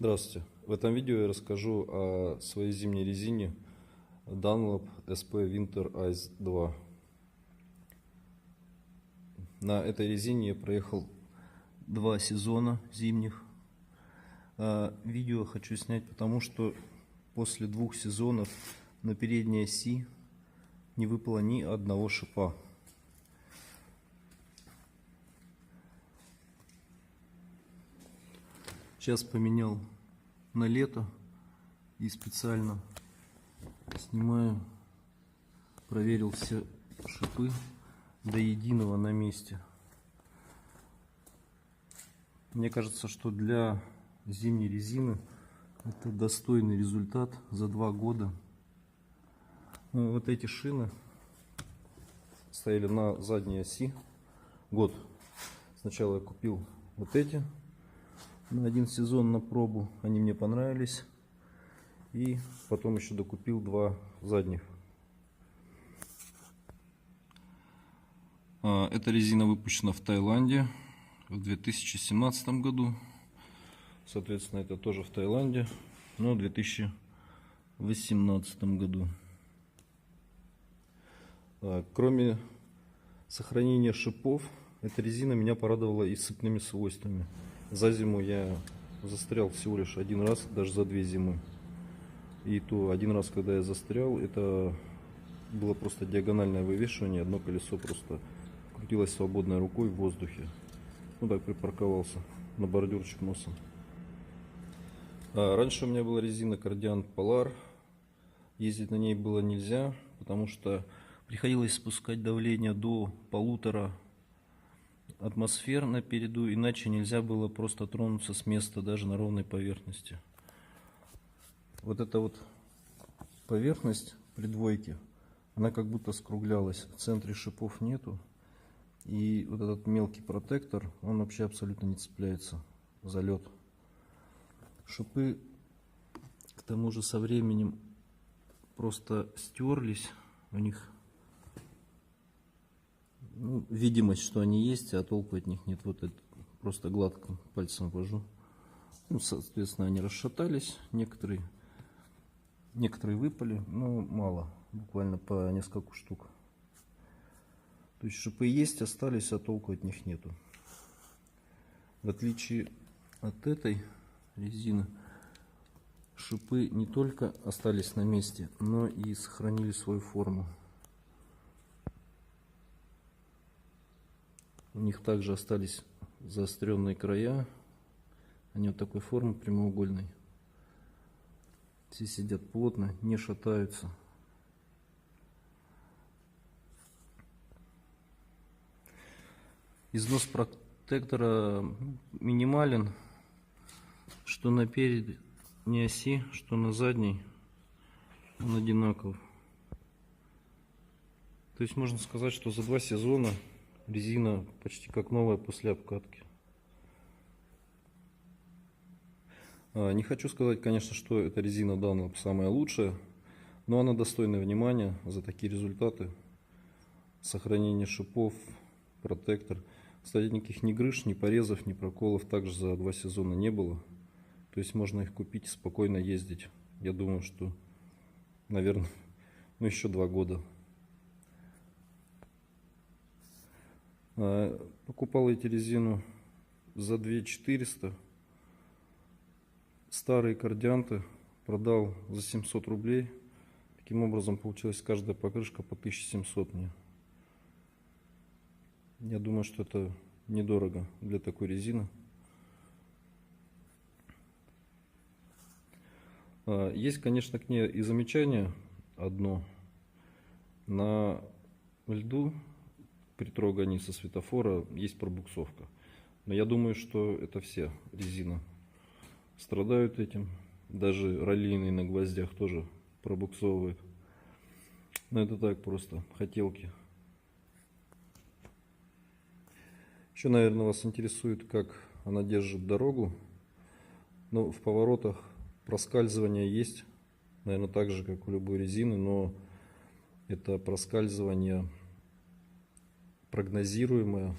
Здравствуйте! В этом видео я расскажу о своей зимней резине Dunlop SP Winter Ice 2. На этой резине я проехал 2 сезона зимних. Видео хочу снять, потому что после 2 сезонов на передней оси не выпало ни одного шипа. Сейчас поменял на лето и специально снимаю, проверил все шипы до единого на месте. Мне кажется, что для зимней резины это достойный результат за 2 года. Вот эти шины стояли на задней оси год. Сначала я купил вот эти на 1 сезон на пробу, они мне понравились, и потом еще докупил 2 задних. Эта резина выпущена в Таиланде в 2017 году, соответственно это тоже в Таиланде, но в 2018 году. Кроме сохранения шипов, эта резина меня порадовала и сыпными свойствами. За зиму я застрял всего лишь 1 раз, даже за 2 зимы. И то 1 раз, когда я застрял, это было просто диагональное вывешивание, одно колесо просто крутилось свободной рукой в воздухе. Ну так припарковался на бордюрчик носом. Раньше у меня была резина Cordiant Polar. Ездить на ней было нельзя, потому что приходилось спускать давление до 1,5 атмосфер на переду, иначе нельзя было просто тронуться с места даже на ровной поверхности. Вот эта вот поверхность при двойке, она как будто скруглялась, в центре шипов нету, и вот этот мелкий протектор, он вообще абсолютно не цепляется за лед. Шипы к тому же со временем просто стерлись, у них видимость, что они есть, а толку от них нет. Вот это просто гладко пальцем вожу. Соответственно, они расшатались, некоторые выпали, но мало, буквально по несколько штук. То есть шипы есть, остались, а толку от них нету. В отличие от этой резины, шипы не только остались на месте, но и сохранили свою форму. У них также остались заостренные края. Они вот такой формы прямоугольной. Все сидят плотно, не шатаются. Износ протектора минимален, что на передней оси, что на задней, он одинаков. То есть можно сказать, что за 2 сезона резина почти как новая после обкатки. Не хочу сказать, конечно, что эта резина Dunlop самая лучшая, но она достойна внимания за такие результаты. Сохранение шипов, протектор. Кстати, никаких ни грыж, ни порезов, ни проколов также за 2 сезона не было. То есть можно их купить и спокойно ездить. Я думаю, что, наверное, еще 2 года. Покупал эти резину за 2400. Старые Кордианты продал за 700 рублей. Таким образом получилась каждая покрышка по 1700 мне. Я думаю, что это недорого для такой резины. Есть, конечно, к ней и замечание одно. На льду при трогании со светофора есть пробуксовка. Но я думаю, что это все резины страдают этим. Даже раллийные на гвоздях тоже пробуксовывают. Но это так просто, хотелки. Еще, наверное, вас интересует, как она держит дорогу. Ну, в поворотах проскальзывание есть, наверное, так же, как у любой резины, но это проскальзывание прогнозируемое,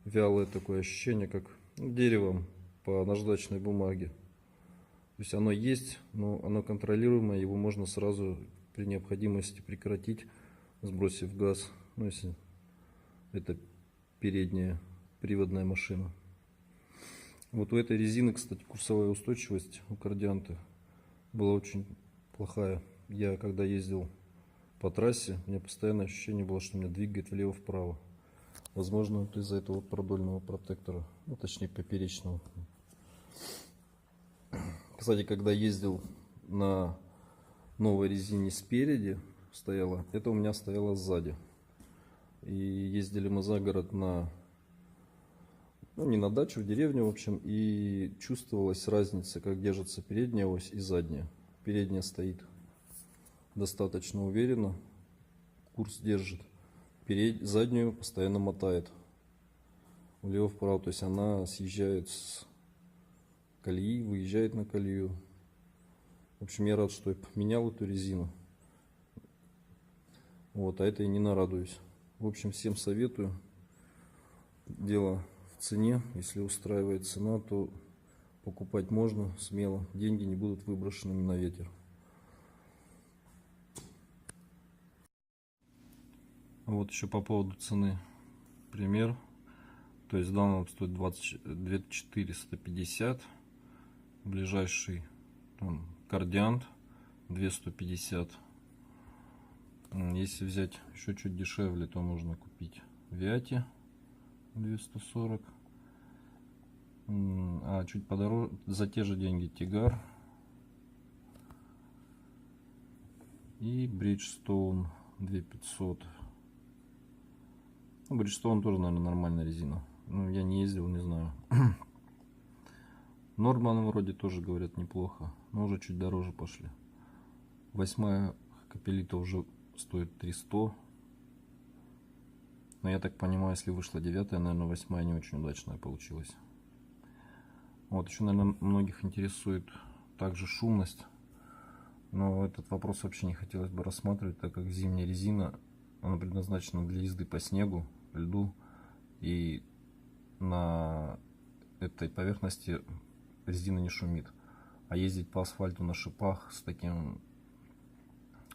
вялое такое ощущение, как деревом по наждачной бумаге. То есть оно есть, но оно контролируемое, его можно сразу при необходимости прекратить, сбросив газ, ну, если это передняя приводная машина. Вот у этой резины, кстати, курсовая устойчивость у Кардианты была очень плохая. Я когда ездил по трассе, у меня постоянное ощущение было, что меня двигает влево-вправо. Возможно, это из-за этого продольного протектора, ну, точнее поперечного. Кстати, когда ездил на новой резине спереди стояла, это у меня стояло сзади. И ездили мы за город на, ну, не на дачу, в деревню, в общем, и чувствовалась разница, как держится передняя ось и задняя. Передняя стоит достаточно уверенно, курс держит. Заднюю постоянно мотает влево-вправо, то есть она съезжает с колеи, выезжает на колею. В общем, я рад, что я поменял эту резину. Вот, а это я не нарадуюсь. В общем, всем советую. Дело в цене. Если устраивает цена, то покупать можно смело. Деньги не будут выброшенными на ветер. Вот еще по поводу цены. Пример. То есть данный стоит 22 450. Ближайший Кардиант 2150. Если взять еще чуть дешевле, то можно купить Виати 240. А чуть подороже, за те же деньги Тигар и Bridgestone 2500. Ну, Bridgestone тоже, наверное, нормальная резина. Ну, я не ездил, не знаю. Норман вроде тоже, говорят, неплохо, но уже чуть дороже пошли. 8-я Капеллита уже стоит 300. Но я так понимаю, если вышла 9-я, наверное, 8-я не очень удачная получилась. Вот еще, наверное, многих интересует также шумность. Но этот вопрос вообще не хотелось бы рассматривать, так как зимняя резина, она предназначена для езды по снегу, льду. И на этой поверхности резина не шумит. А ездить по асфальту на шипах с таким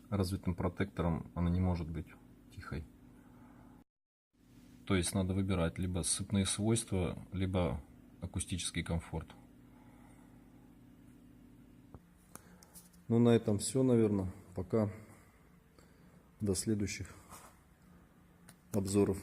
развитым протектором она не может быть тихой. То есть надо выбирать либо сцепные свойства, либо акустический комфорт. Ну, на этом все, наверное. Пока. До следующих обзоров.